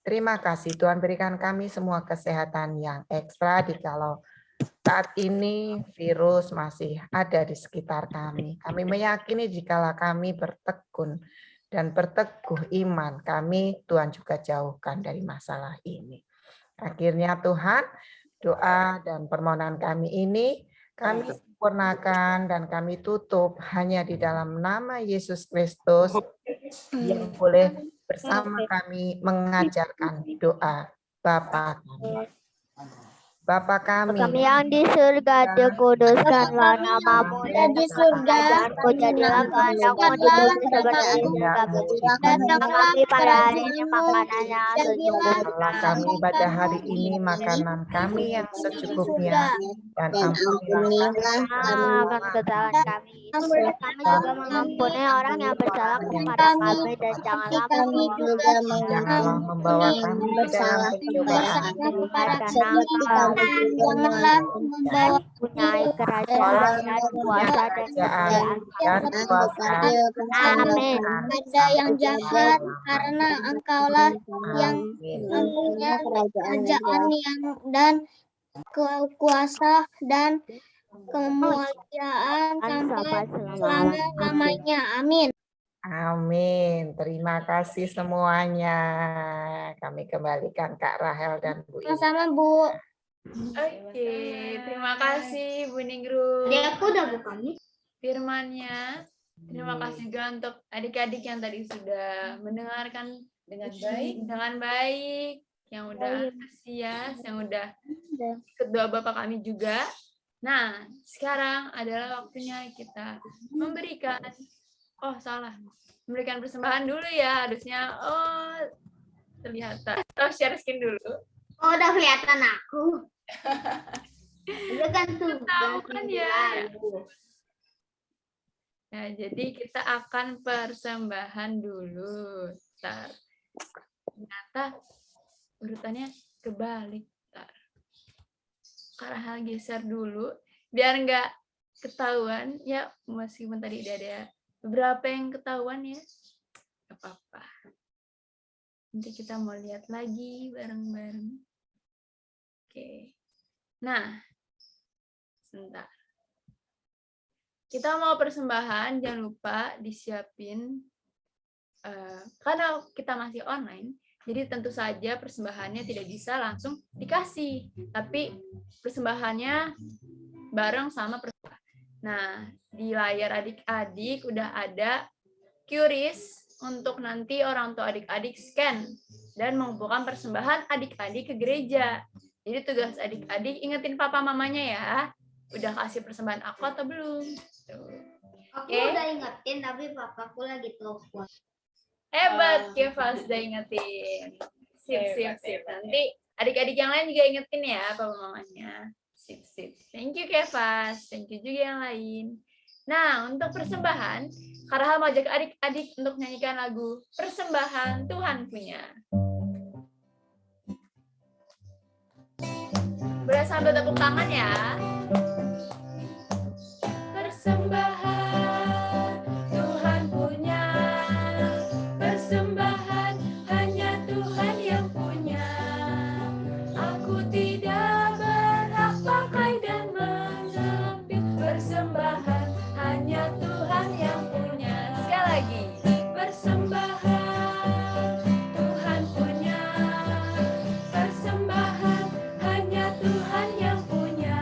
Terima kasih Tuhan, berikan kami semua kesehatan yang ekstra dikalau saat ini virus masih ada di sekitar kami. Kami meyakini jikalau kami bertekun dan berteguh iman, kami Tuhan juga jauhkan dari masalah ini. Akhirnya Tuhan, doa dan permohonan kami ini kami sempurnakan dan kami tutup hanya di dalam nama Yesus Kristus yang boleh bersama kami mengajarkan doa Bapa kami. Bapa kami yang di surga, dikuduskanlah namamu, dan di surga, jadilah kehendakmu di bumi seperti di surga. Dan kami pada hari ini makanannya Allah kami pada hari ini makanan kami yang secukupnya, dan ampunilah akan kesalahan kami. Kami juga mengampuni orang yang bersalah kepada kami, dan janganlah janganlah membawa kami ke dalam pencobaan, janganlah membawa punyai kerajaan dan kuasa dan kuasa. Amin. Pada yang jahat, karena Engkaulah yang mempunyai kerajaan yang dan kuasa dan kemuliaan sampai selama-lamanya. Amin. Amin. Terima kasih semuanya. Kami kembalikan Kak Rahel dan Bu Ina. Sama-sama, Bu. Oke, terima kasih Bu Ningrum. Aku udah buka nih. Firmannya. Terima kasih juga untuk adik-adik yang tadi sudah mendengarkan dengan baik, yang udah antusias, yang udah ikut doa Bapak kami juga. Nah, sekarang adalah waktunya kita memberikan persembahan dulu ya, harusnya. Terlihat. Share screen dulu. Oh, udah kelihatan aku. Dia kan tuh. Tahu kan ya. Nah, jadi kita akan persembahan dulu. Ntar. Ternyata urutannya kebalik. Ntar. Kak Rahel geser dulu biar nggak ketahuan ya, meskipun tadi udah ada beberapa yang ketahuan ya. Gak apa-apa. Nanti kita mau lihat lagi bareng-bareng. Oke. Nah, sebentar. Kita mau persembahan, jangan lupa disiapin. Karena kita masih online, jadi tentu saja persembahannya tidak bisa langsung dikasih, tapi persembahannya bareng sama persembahan. Nah, di layar adik-adik udah ada QRIS untuk nanti orang tua adik-adik scan dan mengumpulkan persembahan adik-adik ke gereja. Jadi tugas adik-adik ingetin papa mamanya ya, udah kasih persembahan aku atau belum? Aku udah ingetin tapi papaku lagi telepon. Hebat, Kevas udah ingetin. Sip. Nanti adik-adik yang lain juga ingetin ya papa mamanya. Sip. Thank you, Kevas. Thank you juga yang lain. Nah, untuk persembahan, Kak Rahel mau ajak adik-adik untuk nyanyikan lagu Persembahan Tuhan Punya. Boleh sambil tepuk tangan ya. Persembahan Tuhan punya, persembahan hanya Tuhan yang punya. Aku tidak berhak pakai dan mengambil, persembahan hanya Tuhan yang punya. Sekali lagi, persembahan Tuhan punya, persembahan hanya Tuhan yang punya.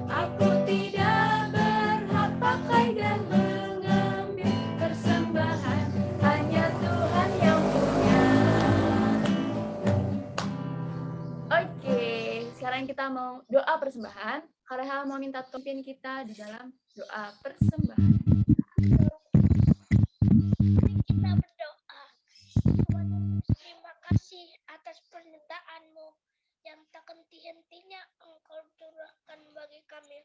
Aku tidak berhak pakai dan mengambil, persembahan hanya Tuhan yang punya. Oke, sekarang kita mau doa persembahan. Kak Rahel mau minta pimpin kita di dalam doa persembahan. Kita berdoa. Tuhan, terima kasih atas penyertaan-Mu yang tak henti-hentinya Engkau curahkan bagi kami.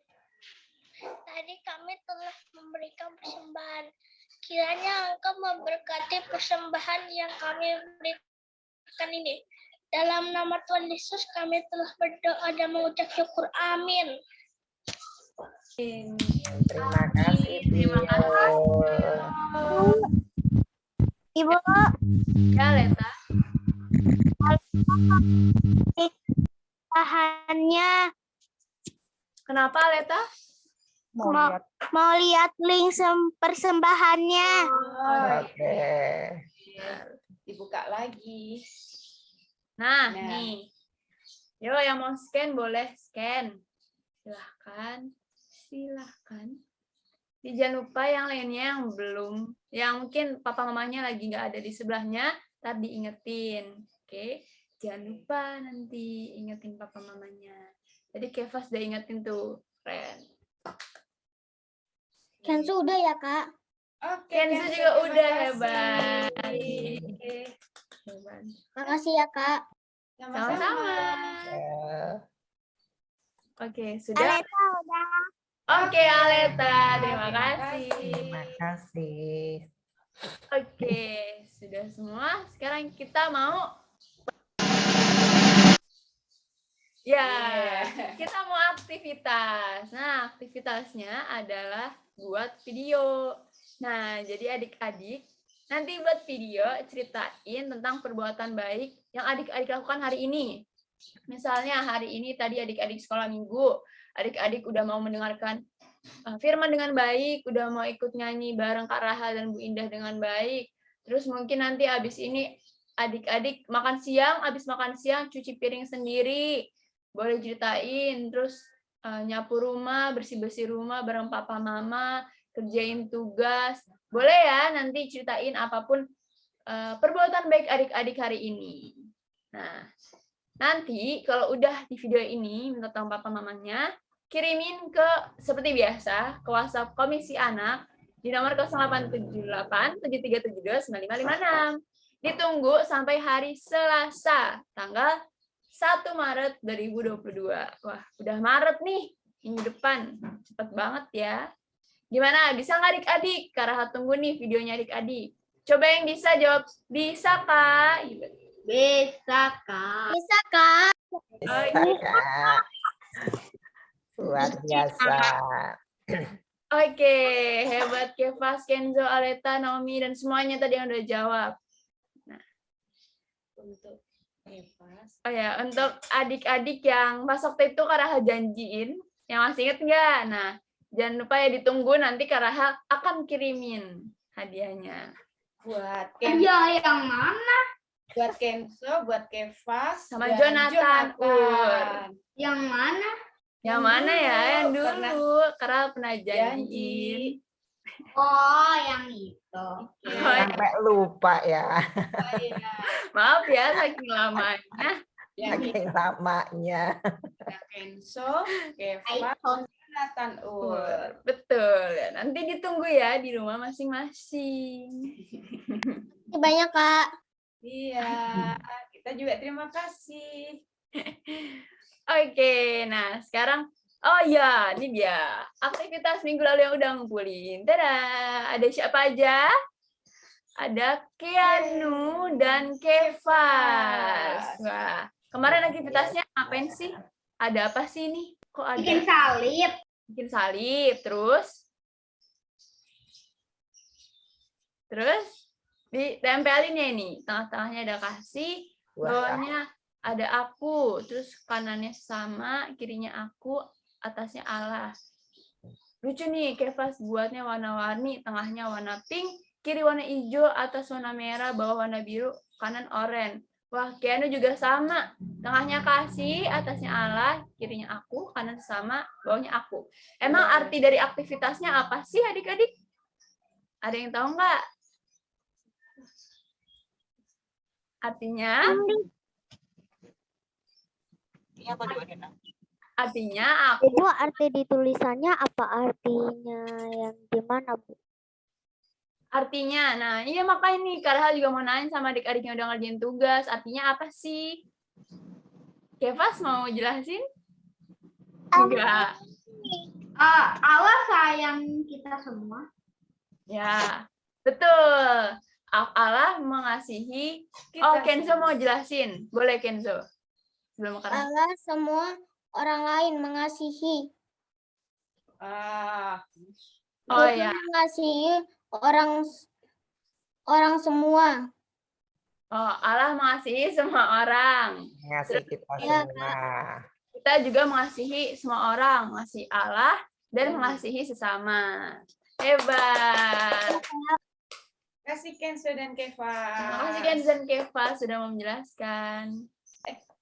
Tadi kami telah memberikan persembahan. Kiranya Engkau memberkati persembahan yang kami berikan ini. Dalam nama Tuhan Yesus kami telah berdoa dan mengucap syukur. Amin. Terima kasih, Terima kasih. Ibu, Ya, Leta. bahannya Kenapa, Leta? mau lihat link persembahannya. Oke. Dibuka lagi. Nah, Nah. nih. Yo, yang mau scan boleh scan. Silahkan. Jangan lupa yang lainnya yang belum, yang mungkin papa mamanya lagi nggak ada di sebelahnya, ntar diingetin. Oke, jangan lupa nanti ingetin papa mamanya. Jadi Kevas udah ingetin tuh, keren. Kenzo udah ya, Kak? Oke. Kenzo juga terima udah kasih. hebat. Hebat. Makasih ya, Kak. Sama-sama. Oke, sudah. Aleta udah. Oke, Aleta, terima kasih. Terima kasih. Oke, sudah semua. Sekarang kita mau kita mau aktivitas. Nah, aktivitasnya adalah buat video. Nah, jadi adik-adik nanti buat video ceritain tentang perbuatan baik yang adik-adik lakukan hari ini. Misalnya hari ini tadi adik-adik sekolah minggu, adik-adik udah mau mendengarkan firman dengan baik, udah mau ikut nyanyi bareng Kak Rahel dan Bu Indah dengan baik. Terus mungkin nanti abis ini adik-adik makan siang, abis makan siang cuci piring sendiri, boleh ceritain. Terus nyapu rumah, bersih-bersih rumah bareng papa mama, kerjain tugas. Boleh ya nanti ceritain apapun perbuatan baik adik-adik hari ini. Nah, nanti kalau udah di video ini minta tolong papa mamanya kirimin ke seperti biasa ke WhatsApp Komisi Anak di nomor 0878 7372 9556. Ditunggu sampai hari Selasa tanggal 1 Maret 2022. Wah, udah Maret nih, minggu depan. Cepet banget ya. Gimana? Bisa nggak adik-adik? Kak Rahel tunggu nih videonya adik-adik. Coba yang bisa jawab, bisa Kak? Bisa, Kak. Bisa, Kak. Bisa, Kak. Luar biasa. Oke, hebat Kefas, Kenzo, Aleta, Naomi, dan semuanya tadi yang udah jawab. Untuk Evas. Oh ya, untuk adik-adik yang pas waktu itu Karaha janjiin, yang masih inget nggak? Nah, jangan lupa ya ditunggu nanti Karaha akan kirimin hadiahnya. Buat yang mana? buat Kenzo, buat Kevas, Sama dan Jonathan. Yang mana? Yang mana ya? Yang Pernah dulu. Karaha pernah janjiin. janji. Oh, yang itu. Sampai lupa ya. Oh, iya. Maaf ya, saking lamanya. Yang Saking lamanya. ada Kenzo, Kevas, Jonathan Betul. Ya, nanti ditunggu ya di rumah masing-masing. Banyak, Kak. Iya, kita juga terima kasih. Oke, nah sekarang, oh ya, ini dia aktivitas minggu lalu yang udah ngumpulin. Dadah, ada siapa aja? Ada Keanu dan Kevas. Wah, kemarin aktivitasnya ngapain sih? Ada apa sih ini? Kok ada? Bikin salib. Bikin salib, terus ditempelin ya ini, tengah-tengahnya ada kasih, bawahnya ada aku, terus kanannya sama, kirinya aku, atasnya Allah. Lucu nih, Kevas buatnya warna-warni, tengahnya warna pink, kiri warna hijau, atas warna merah, bawah warna biru, kanan oranye. Wah, Keanu juga sama, tengahnya kasih, atasnya Allah, kirinya aku, kanan sama, bawahnya aku. Emang arti dari aktivitasnya apa sih adik-adik? Ada yang tahu nggak? Artinya aku. Itu arti di tulisannya apa artinya yang gimana, Bu? Artinya, nah iya makanya nih Karha juga mau nanya sama adik-adik yang udah ngerjain tugas. Artinya apa sih? Kevas mau jelasin? Enggak. Allah sayang kita semua. Ya, betul. Allah mengasihi. Oh, Kenzo mau jelasin. Boleh Kenzo. Sebelum Karha. Allah semua orang lain mengasihi. Oh ya. Mengasihi orang semua. Oh, Allah mengasihi semua orang. Ngasih kita semua. Kita juga mengasihi semua orang, mengasihi Allah dan mengasihi sesama. Hebat. Kasih Kenzo dan Kevas. Terima kasih Kenzo dan Keva sudah menjelaskan.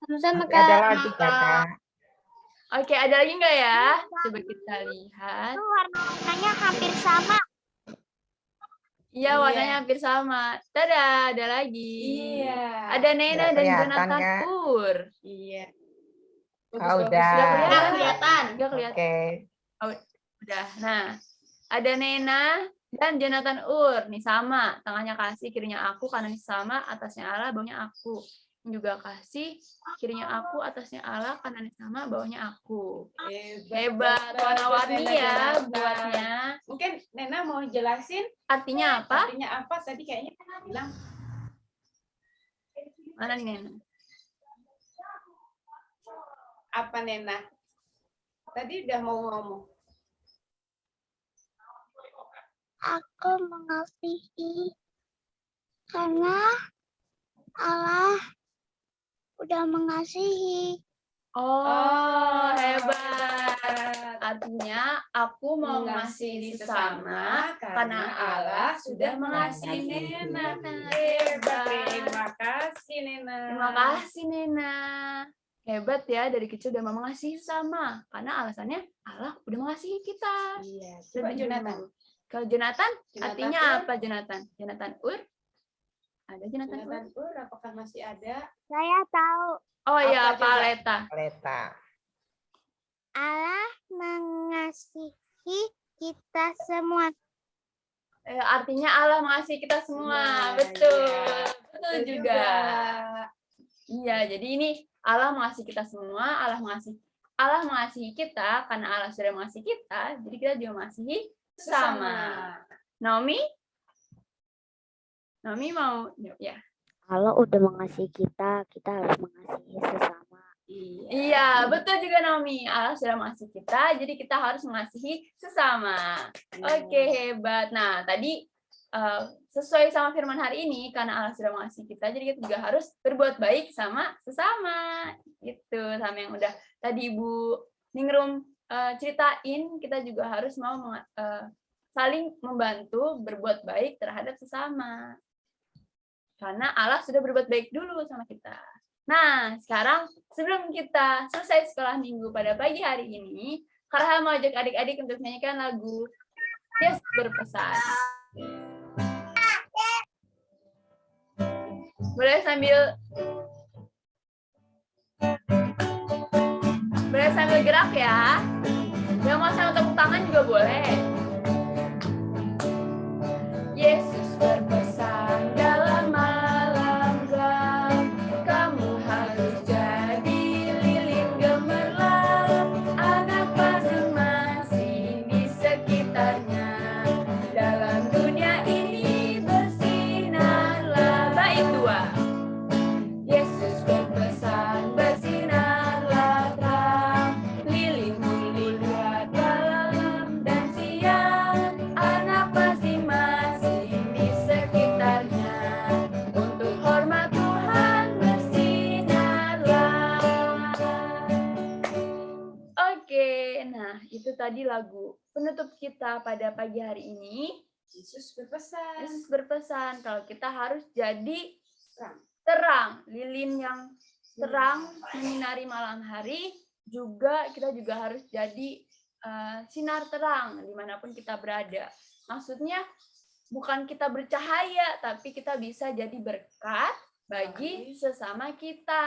Sama-sama, Masih ada Kak. lagi kakak. Oke, ada lagi nggak ya? Coba kita lihat. Warnanya hampir sama. Iya, warnanya hampir sama. Dadah, ada lagi. Iya. Ada Nena Nggak dan kelihatan, Jonathan Kak? Pur. Iya. Oh, udah. Sudah kelihatan? kelihatan. Nggak kelihatan. Oke. Udah. Nah, ada Nena dan Jonathan Ur. Nih sama. Tengahnya kasih, kirinya aku, kanannya sama, atasnya Allah, bawahnya aku. Ini juga kasih, kirinya aku, atasnya Allah, kanannya sama, bawahnya aku. Hebat. Warna-warni Nena, ya Jonathan. buatnya. Mungkin Nena mau jelasin Artinya apa? artinya apa? Tadi kayaknya bilang Mana nih Nena? apa Nena? Tadi udah mau ngomong. Aku mengasihi karena Allah udah mengasihi. Oh, hebat. Artinya aku mau mengasihi sesama karena Allah sudah mengasihi Nena. Hebat. Terima kasih Nena. Terima kasih Nena. Hebat ya, dari kecil udah mau mengasihi sesama. Karena alasannya Allah udah mengasihi kita. Iya. Coba Lebih Jonathan. dulu. Kalau Jonathan, Jonathan artinya Ur. apa Jonathan? Jonathan Ur? Ada Jonathan Ur? Jonathan Ur, apakah masih ada? Saya tahu Oh iya, Apa coba? Paleta. Leta. Allah mengasihi kita semua. Artinya Allah mengasihi kita semua. Nah, Betul. iya. Betul juga. Iya, jadi ini Allah mengasihi kita semua, Allah mengasihi kita karena Allah sudah mengasihi kita, jadi kita juga mengasihi sesama. Naomi? Naomi mau ya. Kalau udah mengasihi kita harus mengasihi sesama. Iya, betul juga Naomi. Allah sudah mengasihi kita, jadi kita harus mengasihi sesama. Oke, hebat. Nah, tadi sesuai sama firman hari ini, karena Allah sudah mengasihi kita, jadi kita juga harus berbuat baik sama sesama. Gitu, sama yang udah tadi Ibu Ningrum ceritain, kita juga harus mau saling membantu berbuat baik terhadap sesama. Karena Allah sudah berbuat baik dulu sama kita. Nah, sekarang sebelum kita selesai sekolah minggu pada pagi hari ini, Karha mau ajak adik-adik untuk menyanyikan lagu Yesus Berpesan. Boleh sambil gerak ya. Yang mau sambil tepuk tangan juga boleh. Yesus berpesan dalam malam gelap, kamu harus jadi lilin gemerlap, anak masing-masing di sekitarnya. Dalam dunia ini bersinarlah. Baik dua. Yesus berpesan bersinarlah terang, lilin lihat malam dan siang, anak masing-masing di sekitarnya. Untuk hormat Tuhan bersinarlah. Oke, nah itu tadi lagu penutup kita pada pagi hari ini. Yesus berpesan. Yesus berpesan kalau kita harus jadi Terang. terang, lilin yang terang menyinari malam hari, juga kita juga harus jadi sinar terang dimanapun kita berada. Maksudnya bukan kita bercahaya, tapi kita bisa jadi berkat bagi sesama kita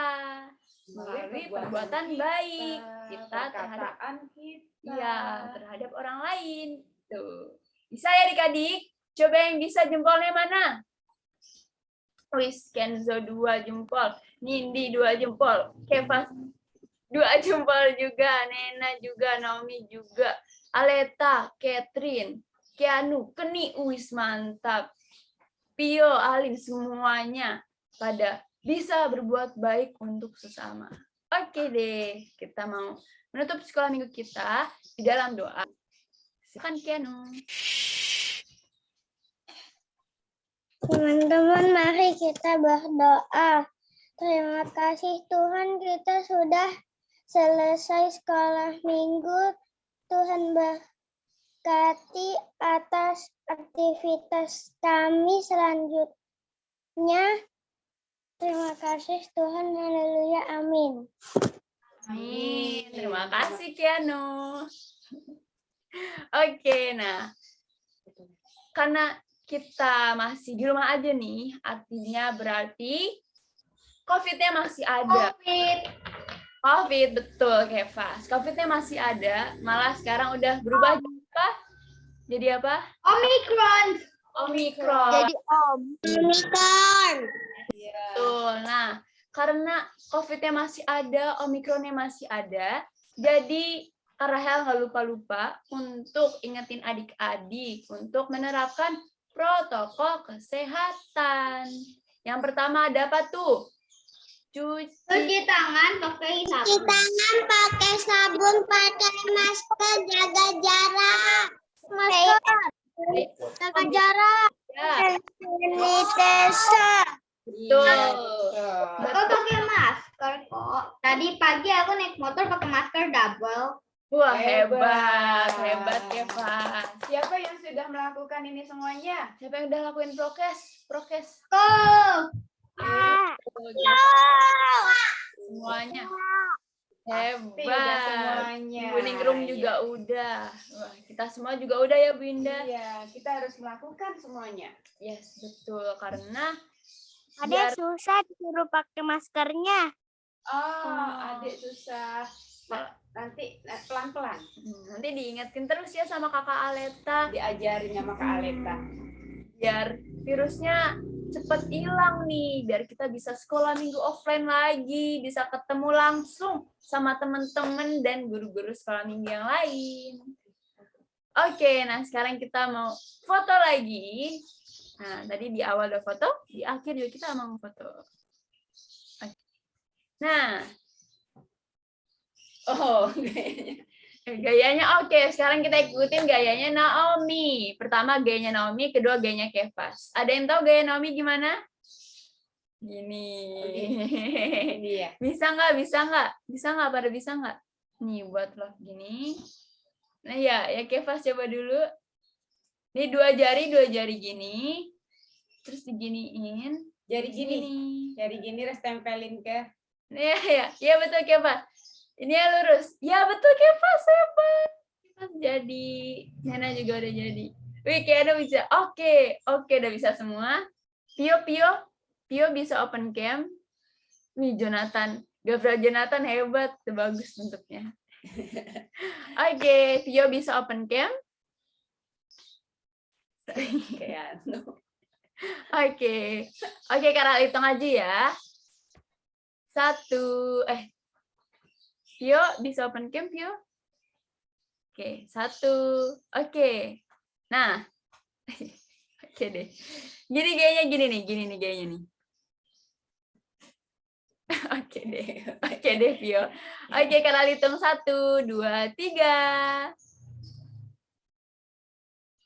melalui perbuatan baik kita terhadap perkataan kita. iya, terhadap orang lain. Tuh. Bisa ya adik-adik? Coba yang bisa jempolnya mana? Wis, Kenzo 2 jempol, Nindi 2 jempol, Kevas 2 jempol juga, Nena juga, Naomi juga, Aleta, Catherine, Kianu, Keni, wis mantap. Pio, Alin, semuanya pada bisa berbuat baik untuk sesama. Oke deh, kita mau menutup sekolah minggu kita di dalam doa. Silakan Kianu. Teman-teman, mari kita berdoa. Terima kasih Tuhan, kita sudah selesai sekolah minggu. Tuhan berkati atas aktivitas kami selanjutnya. Terima kasih Tuhan, haleluya, amin. Amin. Terima kasih Kianu. Oke, nah karena kita masih di rumah aja nih, artinya berarti COVID-nya masih ada. COVID, betul Kevas. COVID-nya masih ada, malah sekarang udah berubah jadi apa? Jadi apa? Omikron. Omikron. Omikron. Betul. Nah, karena COVID-nya masih ada, Omikronnya masih ada, jadi Kak Rahel nggak lupa-lupa untuk ingetin adik-adik untuk menerapkan protokol kesehatan. Yang pertama ada apa tuh? Cuci tangan pakai sabun, pakai masker, jaga jarak. Jaga jarak. Ya, Sanitizer. betul. Aku pakai masker kok. Tadi pagi aku naik motor pakai masker double. Wah, hebat Kevas. Siapa yang sudah melakukan ini semuanya? Siapa yang udah lakuin prokes? Semuanya. Pasti udah Hebat. semuanya. Ibu Ningrum juga udah. Wah, kita semua juga udah ya, Bu Indah. Iya, kita harus melakukan semuanya. Yes, betul. Karena Ada susah disuruh pakai maskernya. Oh, adik susah. Nanti pelan-pelan nanti diingetin terus ya sama Kakak Aleta diajarin sama Kak Aleta. biar virusnya cepet hilang nih, biar kita bisa sekolah minggu offline lagi, bisa ketemu langsung sama teman-teman dan guru-guru sekolah minggu yang lain. Oke, nah sekarang kita mau foto lagi. Nah, tadi di awal udah foto, di akhir juga kita mau foto. Nah, Oh, kayaknya. Gayanya oke. Sekarang kita ikutin gayanya Naomi. Pertama gayanya Naomi, kedua gayanya Kefas. Ada yang tahu gaya Naomi gimana? Gini. Ini ya. Bisa nggak? Bisa nggak? Bisa nggak? Pada bisa nggak? Nih buat lo gini. Nah ya Kefas coba dulu. Ini dua jari gini. Terus diginiin. Jari gini. Jari gini terus tempelin ke. Ya betul Kefas. Ini yang lurus. Ya betul Kefas, hebat. Kefas jadi. Nena juga udah jadi. Wih, kayaknya bisa. Oke, udah bisa semua. Pio bisa open cam. Wih, Gabriel Jonathan hebat, bagus bentuknya. Oke, Pio bisa open cam. Kayak Oke, Karel hitung aja ya. 1, Pio bisa open cam, Pio? Oke, 1. Oke. Nah. Oke deh. Gini nih gayanya nih. Oke deh, Pio. Oke, Karel hitung 1, 2, 3.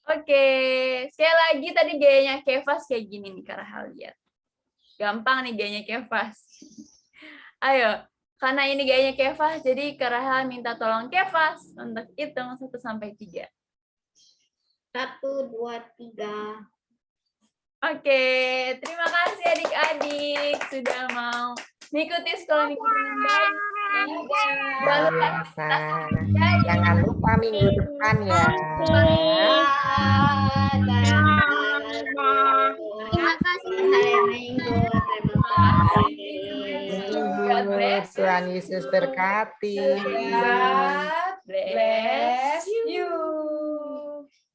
Oke, sekali lagi tadi gayanya Kefas kayak gini nih, Karel lihat. Gampang nih gayanya Kefas. Ayo. Karena ini gayanya Kefas, jadi Karahal minta tolong Kefas untuk hitung 1 sampai 3. 1, 2, 3. Oke, terima kasih adik-adik sudah mau mengikuti sekolah minggu dengan baik. Jangan lupa minggu depan ya. Terima kasih saya Minggu. Terima kasih. Tuhan Yesus berkati. God bless you.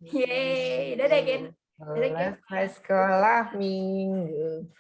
Yeay, dadah Gen. Selesai sekolah minggu.